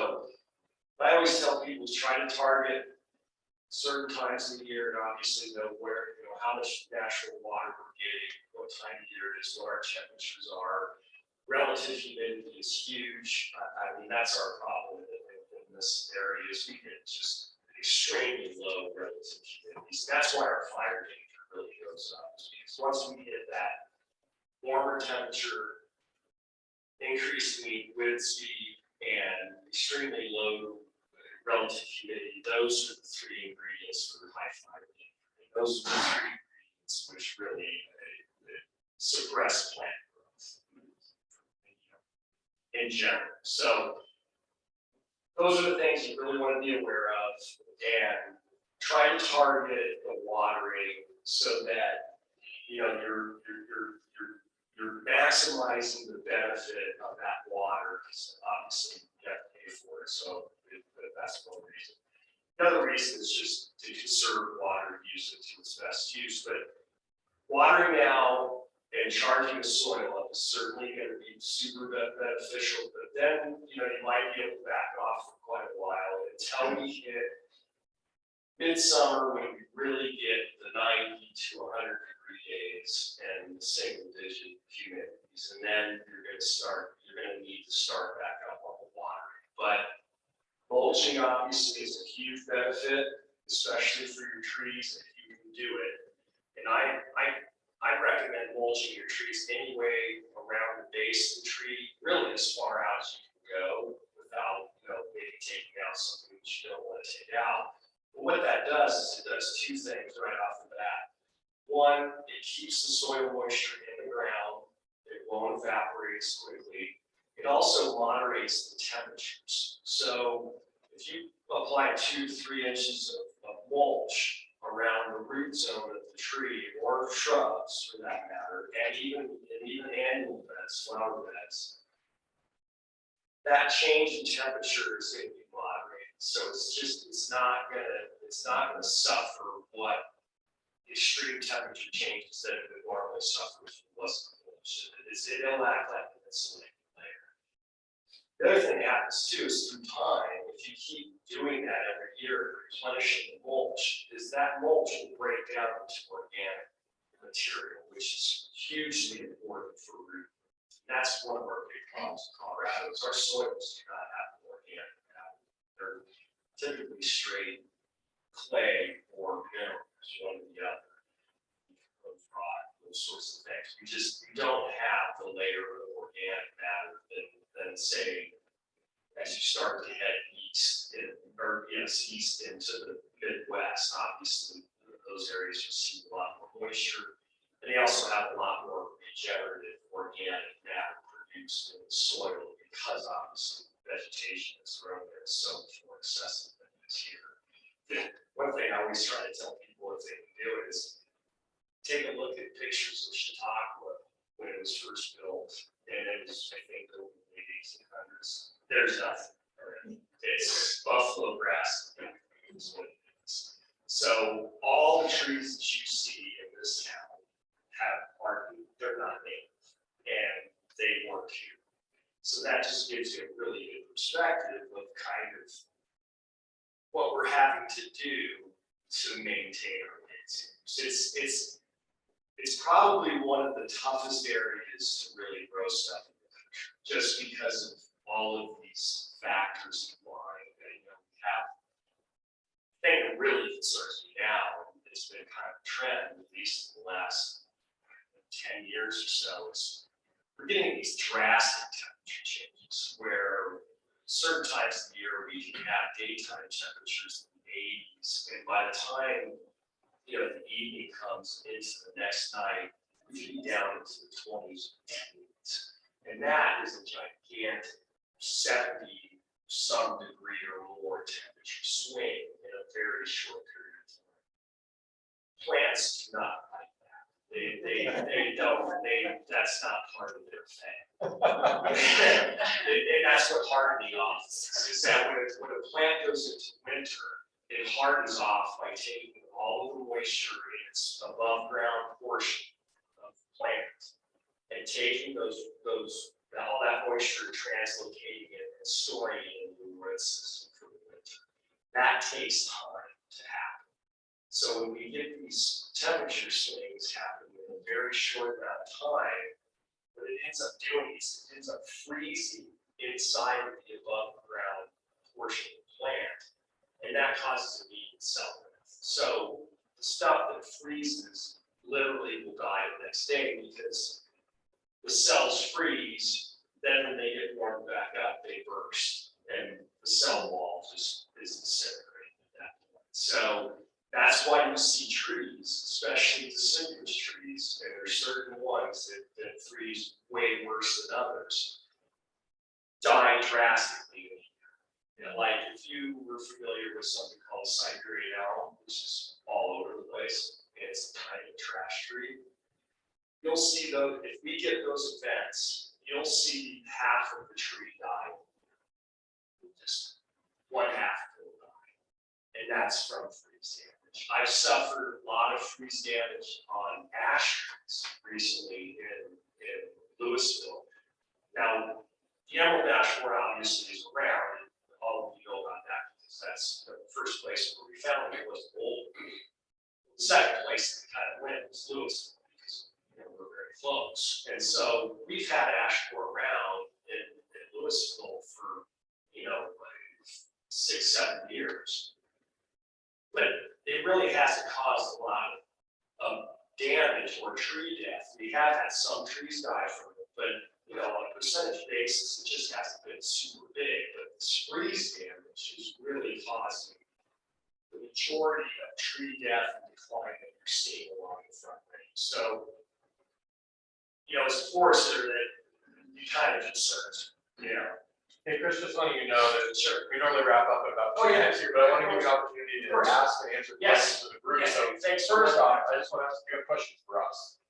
I always tell people to try to target certain times of the year and obviously know where, how much natural water we're getting, what time of year it is, what our temperatures are. Relative humidity is huge. I mean, that's our problem in this area is we get just extremely low relative humidities. That's why our fire danger really goes up. Because once we hit that warmer temperature, increasing wind speed, and extremely low relative humidity, those are the three ingredients for high fire danger. Those are the three ingredients which really suppress plant growth in general. So those are the things you really want to be aware of, and try to target the watering so that you're maximizing the benefit of that water, because obviously you have to pay for it. So that's one reason. Another reason is just to conserve water, use it to its best use. But watering now and charging the soil up is certainly going to be super beneficial. But then you might be able to back off for quite a while until we hit midsummer, when we really get the 90 to 100 degree days and the single digit humidities. And then you're going to need to start back up on the watering. But mulching obviously is a huge benefit, especially for your trees if you can do it. And I recommend mulching your trees anyway around the base of the tree, really as far out as you can go without maybe taking out something that you don't want to take out. But what that does is it does two things right off the bat. One, it keeps the soil moisture in the ground. It won't evaporate as quickly. It also moderates the temperatures. So if you apply 2 to 3 inches of mulch around the root zone of the tree or shrubs for that matter, and even annual beds, flower beds, that change in temperature is going to be moderated. So it's not gonna suffer what extreme temperature changes that it would normally suffer if it wasn't mulch. It'll act like an insulating layer. The other thing that happens too is through time, if you keep doing that every year, replenishing the mulch, is that mulch will break down into organic material, which is hugely important for root. That's one of our big problems in Colorado, is our soils do not have organic matter. They're typically straight clay or minerals, one or the other, rock, those sorts of things. We don't have the layer of organic matter than say, as you start to head east into the Midwest. Obviously, those areas you see a lot more moisture, and they also have a lot more regenerative organic matter produced in the soil, because obviously vegetation that's grown there is so much more excessive than it is here. One thing I always try to tell people if they can do it is take a look at pictures of Chautauqua when it was first built, and it was, I think, built in the late 1800s. There's nothing. It's buffalo grass. Is what it is. So all the trees that you see in this town they're not native, and they weren't here. So that just gives you a really good perspective of kind of what we're having to do to maintain our landscapes. It's probably one of the toughest areas to really grow stuff in the country, just because of all of these factors combined. We have the thing that really concerns me now, it's been kind of a trend, at least in the last 10 years or so, is we're getting these drastic temperature changes where certain times of the year we can have daytime temperatures in the 80s, and by the time the evening comes into the next night, we can be down into the 20s and 10s, and that is a gigantic 70 some degree or more temperature swing in a very short period of time. Plants do not like that. They they don't, that's not part of their thing. And that's what hardening off is that when a plant goes into winter, it hardens off by taking all of the moisture in its above ground portion of the plant and taking all that moisture, translocating it and storing it in the root system for the winter. That takes time to happen. So when we get these temperature swings happening in a very short amount of time, what it ends up doing is it ends up freezing inside of the above ground portion of the plant. And that causes immediate cell death. So the stuff that freezes literally will die the next day because the cells freeze, then when they get warmed back up, they burst, and the cell wall just is disintegrating at that point. So that's why you see trees, especially deciduous trees, and there's certain ones that freeze way worse than others, die drastically. You know, like if you were familiar with something called Siberian elm, which is all over the place, and it's a tiny trash tree, you'll see those, if we get those events, you'll see half of the tree die. Just one half will die. And that's from freeze damage. I've suffered a lot of freeze damage on ash trees recently in Louisville. Now, the emerald ash borer obviously is around, and all of you know about that because that's the first place where we found it was Boulder. The second place that kind of went was Louisville because we're very close. And so we've had ash borer around in Louisville for, like 6-7 years. But it really hasn't caused a lot of damage or tree death. We have had some trees die from it, but on a percentage basis, it just hasn't been super big. But the freeze damage is really causing the majority of tree death and decline that you're seeing along the front range. So, as a forester, that you kind of concerned.
Hey, Chris, just letting you know that we normally wrap up at about 2 minutes here, but I want to give you an opportunity to ask and answer questions to the group.
Yes.
So
Thanks.
first off, I just want to ask you a question for us.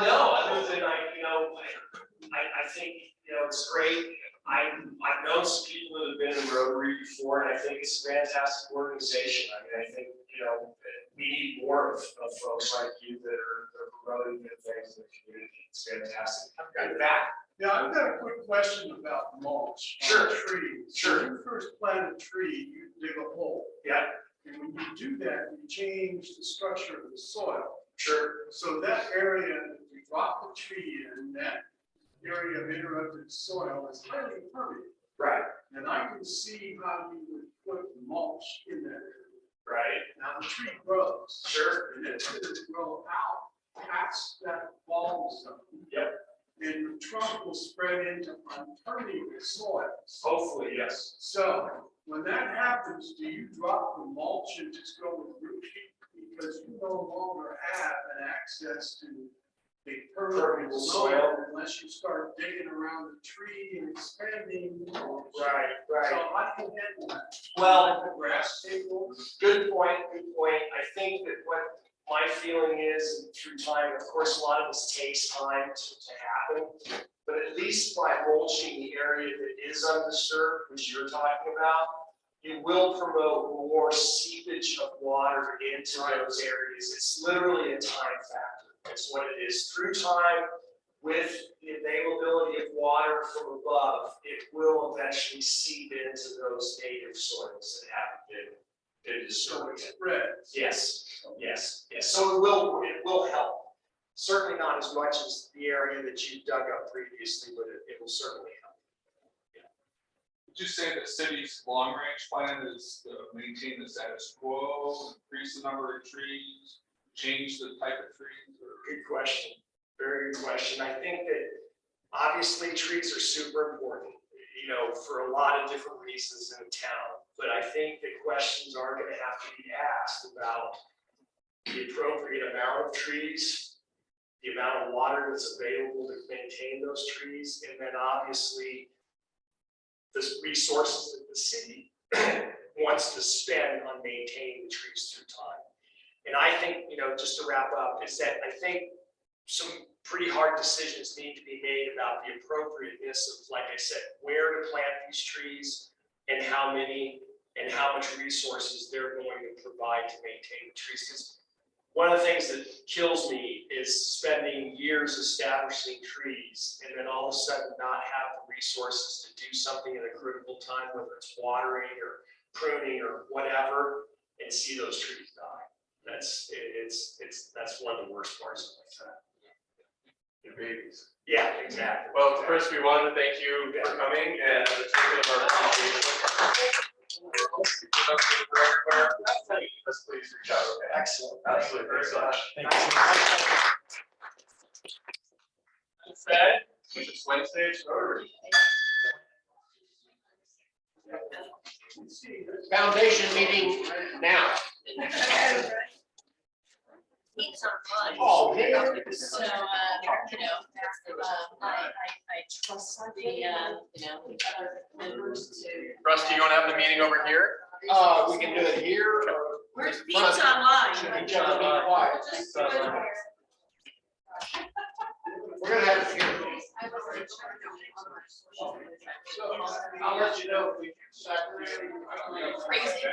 No, other than I think, it's great. I've known some people that have been in Rotary before, and I think it's a fantastic organization. I mean, I think, we need more of folks like you that are promoting good things in the community. It's fantastic. I've got it back.
Yeah, I've got a quick question about mulch.
Sure.
On trees.
Sure.
When you first plant a tree, you dig a hole.
Yeah,
And when you do that, you change the structure of the soil.
sure.
So that area that you drop the tree in, that area of interrupted soil is highly permeable.
Right,
And I can see how you would put mulch in that area.
right.
Now the tree grows.
Sure.
And it's going to grow out past that ball zone.
Yep.
And the trunk will spread into unpermeable soils.
Hopefully, yes.
So when that happens, do you drop the mulch and just go with root heap? Because you no longer have an access to a permeable soil unless you start digging around the tree and expanding.
Right, right.
So how do you handle that?
Well,
The grass take over?
good point, good point. I think that what my feeling is through time, of course, a lot of this takes time to happen, but at least by mulching the area that is undisturbed, which you're talking about, you will promote more seepage of water into those areas. It's literally a time factor. It's what it is. Through time, with the availability of water from above, it will eventually seep into those native soils that haven't been disturbed. Yes, yes, yes. So it will help. Certainly not as much as the area that you dug up previously, but it will certainly help.
Would you say the city's long-range plan is to maintain the status quo, increase the number of trees, change the type of trees?
Good question. Very good question. I think that obviously trees are super important, for a lot of different reasons in the town. But I think the questions are going to have to be asked about the appropriate amount of trees, the amount of water that's available to maintain those trees, and then obviously the resources that the city wants to spend on maintaining the trees through time. And I think, just to wrap up, is that I think some pretty hard decisions need to be made about the appropriateness of, like I said, where to plant these trees and how many and how much resources they're going to provide to maintain the trees. 'Cause one of the things that kills me is spending years establishing trees and then all of a sudden not have the resources to do something at a critical time, whether it's watering or pruning or whatever, and see those trees die. That's one of the worst parts of that.
Your babies.
Yeah, exactly.
Well, Chris, we wanted to thank you for coming and the token of our appreciation. Let's please reach out, okay?
Excellent.
Absolutely, very much.
Thank you.
Said, which is Wednesday, it's Rotary.
Foundation meeting now.
He's online.
Oh, man.
So, I trust the, other members to.
Rusty, you want to have the meeting over here?
We can do it here or.
Where's Pete's online?
Should we just be quiet? We're gonna have it here. So I'll let you know if we can.
Crazy.